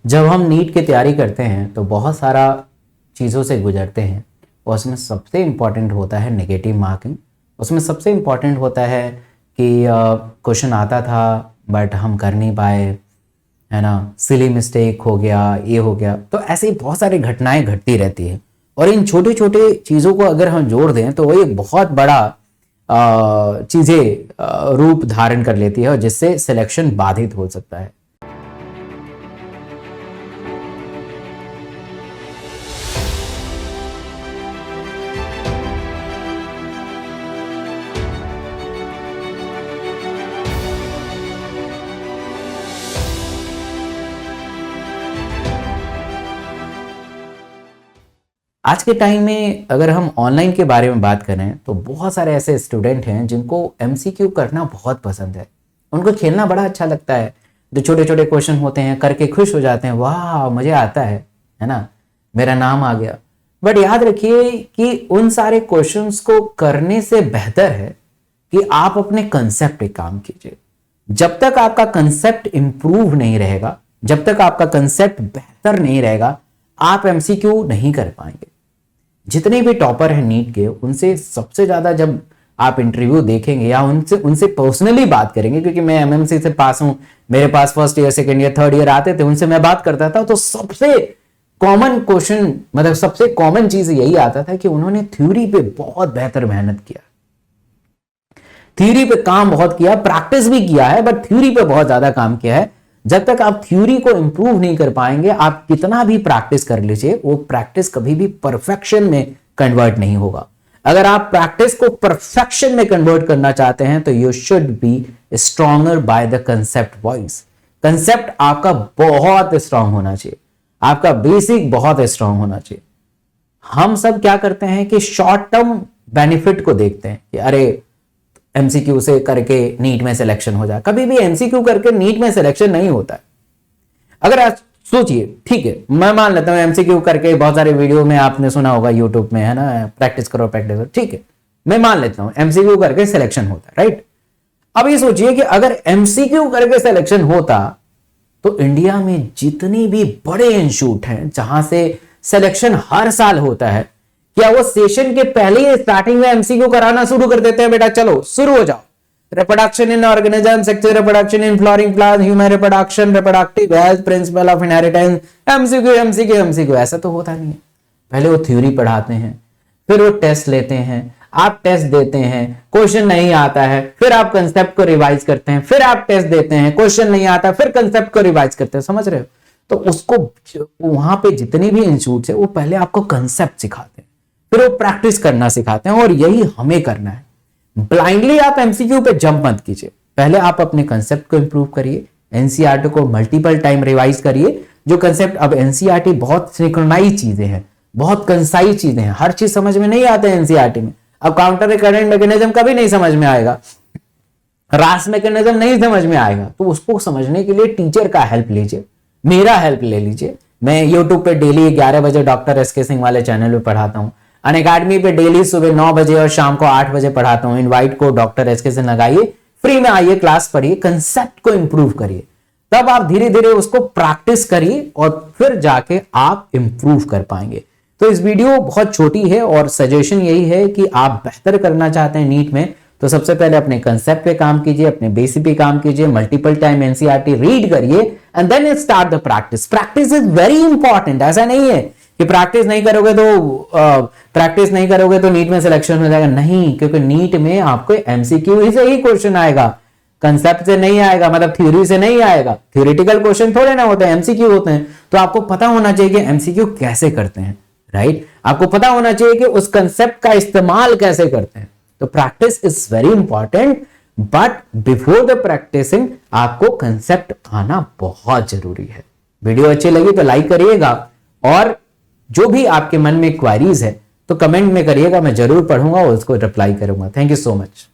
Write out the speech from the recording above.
जब हम नीट की तैयारी करते हैं तो बहुत सारा चीज़ों से गुजरते हैं और उसमें सबसे इम्पॉर्टेंट होता है नेगेटिव मार्किंग। उसमें सबसे इम्पॉर्टेंट होता है कि क्वेश्चन आता था बट हम कर नहीं पाए, है ना, सिली मिस्टेक हो गया, ये हो गया। तो ऐसे ही बहुत सारी घटनाएं घटती रहती है और इन छोटे छोटे चीज़ों को अगर हम जोड़ दें तो वो एक बहुत बड़ा चीज़ें रूप धारण कर लेती है और जिससे सिलेक्शन बाधित हो सकता है। आज के टाइम में अगर हम ऑनलाइन के बारे में बात करें तो बहुत सारे ऐसे स्टूडेंट हैं जिनको एमसीक्यू करना बहुत पसंद है। उनको खेलना बड़ा अच्छा लगता है। जो छोटे छोटे क्वेश्चन होते हैं करके खुश हो जाते हैं, वाह मुझे आता है ना, मेरा नाम आ गया। बट याद रखिए कि उन सारे क्वेश्चंस को करने से बेहतर है कि आप अपने कंसेप्ट पे काम कीजिए। जब तक आपका कंसेप्ट इंप्रूव नहीं रहेगा, जब तक आपका कंसेप्ट बेहतर नहीं रहेगा, आप एमसीक्यू नहीं कर पाएंगे। जितने भी टॉपर हैं नीट के, उनसे सबसे ज्यादा जब आप इंटरव्यू देखेंगे या उनसे पर्सनली बात करेंगे, क्योंकि मैं एमएमसी से पास हूं, मेरे पास first year, second year, third year आते थे, उनसे मैं बात करता था तो सबसे कॉमन क्वेश्चन, मतलब सबसे कॉमन चीज यही आता था कि उन्होंने थ्योरी पे बहुत बेहतर मेहनत किया, थ्योरी पे काम बहुत किया, प्रैक्टिस भी किया है बट थ्योरी पे बहुत ज्यादा काम किया है। जब तक आप थ्योरी को इंप्रूव नहीं कर पाएंगे, आप कितना भी प्रैक्टिस कर लीजिए, वो प्रैक्टिस कभी भी परफेक्शन में कन्वर्ट नहीं होगा। अगर आप प्रैक्टिस को परफेक्शन में कन्वर्ट करना चाहते हैं तो you should be stronger by the concept wise. Concept आपका बहुत स्ट्रांग होना चाहिए, आपका बेसिक बहुत स्ट्रांग होना चाहिए। हम सब क्या करते हैं कि शॉर्ट टर्म बेनिफिट को देखते हैं कि अरे एमसीक्यू से करके नीट में सिलेक्शन हो जाए। कभी भी एमसीक्यू करके नीट में सिलेक्शन नहीं होता है। अगर आप सोचिए, ठीक है, मैं मान लेता हूं एमसीक्यू करके, बहुत सारे वीडियो में आपने सुना होगा यूट्यूब में, है ना, प्रैक्टिस करो प्रैक्टिस करो, ठीक है, मैं मान लेता हूं एमसीक्यू करके सिलेक्शन होता है, राइट। अब ये सोचिए कि अगर एमसीक्यू करके सिलेक्शन होता तो इंडिया में जितने भी बड़े इंस्टीट्यूट हैं जहां से सिलेक्शन हर साल होता है, क्या वो सेशन के पहले ही स्टार्टिंग में एमसीक्यू कराना शुरू कर देते हैं, बेटा चलो शुरू हो जाओ, reproduction in organism, sexual reproduction in flowering plant, human reproduction, reproductive health, principle of inheritance, MCQ MCQ MCQ. ऐसा तो होता नहीं है। पहले वो थ्योरी पढ़ाते हैं, फिर वो टेस्ट लेते हैं, आप टेस्ट देते हैं, क्वेश्चन नहीं आता है, फिर आप कंसेप्ट को रिवाइज करते हैं, फिर आप टेस्ट देते हैं, क्वेश्चन नहीं आता, फिर कंसेप्ट को रिवाइज करते हैं, समझ रहे हो। तो उसको वहां पे जितने भी इंस्टीट्यूट है वो पहले आपको कंसेप्ट सिखाते हैं, फिर वो प्रैक्टिस करना सिखाते हैं, और यही हमें करना है। ब्लाइंडली आप एमसीक्यू पे जंप मत कीजिए, पहले आप अपने कंसेप्ट को इंप्रूव करिए, एनसीईआरटी को मल्टीपल टाइम रिवाइज करिए। जो कंसेप्ट, अब एनसीईआरटी बहुत सिंक्रोनाइज चीजें हैं, बहुत कंसाइज चीजें हैं, हर चीज समझ में नहीं आते एनसीईआरटी में। अब काउंटर करंट मैकेनिज्म कभी नहीं समझ में आएगा, रास मैकेनिज्म नहीं समझ में आएगा, तो उसको समझने के लिए टीचर का हेल्प लीजिए, मेरा हेल्प ले लीजिए। मैं यूट्यूब पे डेली 11 बजे डॉक्टर एसके सिंह वाले चैनल पे पढ़ाता हूँ, अनअकैडमी पे डेली सुबह 9 बजे और शाम को 8 बजे पढ़ाता हूँ। इनवाइट को डॉक्टर एसके सिंह लगाइए, फ्री में आइए, क्लास पढ़िए, कंसेप्ट को इंप्रूव करिए, तब आप धीरे धीरे उसको प्रैक्टिस करिए और फिर जाके आप इंप्रूव कर पाएंगे। तो इस वीडियो बहुत छोटी है और सजेशन यही है कि आप बेहतर करना चाहते हैं नीट में, तो सबसे पहले अपने कंसेप्ट पे काम कीजिए, अपने बेसिक पे काम कीजिए, मल्टीपल टाइम एनसीईआरटी रीड करिए and then start the practice. Practice is very important. ऐसा नहीं है कि प्रैक्टिस नहीं करोगे तो नीट में सिलेक्शन हो जाएगा, नहीं, क्योंकि नीट में आपको एमसीक्यू से ही क्वेश्चन आएगा, कंसेप्ट से नहीं आएगा, मतलब थ्योरी से नहीं आएगा। थ्योरेटिकल क्वेश्चन थोड़े ना होते हैं, एमसीक्यू होते हैं। तो आपको पता होना चाहिए कि एमसीक्यू कैसे करते हैं, राइट। आपको पता होना चाहिए कि उस कंसेप्ट का इस्तेमाल कैसे करते हैं। तो practice is very important, but before the practicing आपको कंसेप्ट आना बहुत जरूरी है। वीडियो अच्छी लगी तो लाइक करिएगा, और जो भी आपके मन में क्वारीज है तो कमेंट में करिएगा, मैं जरूर पढ़ूंगा और उसको रिप्लाई करूंगा। Thank you so much.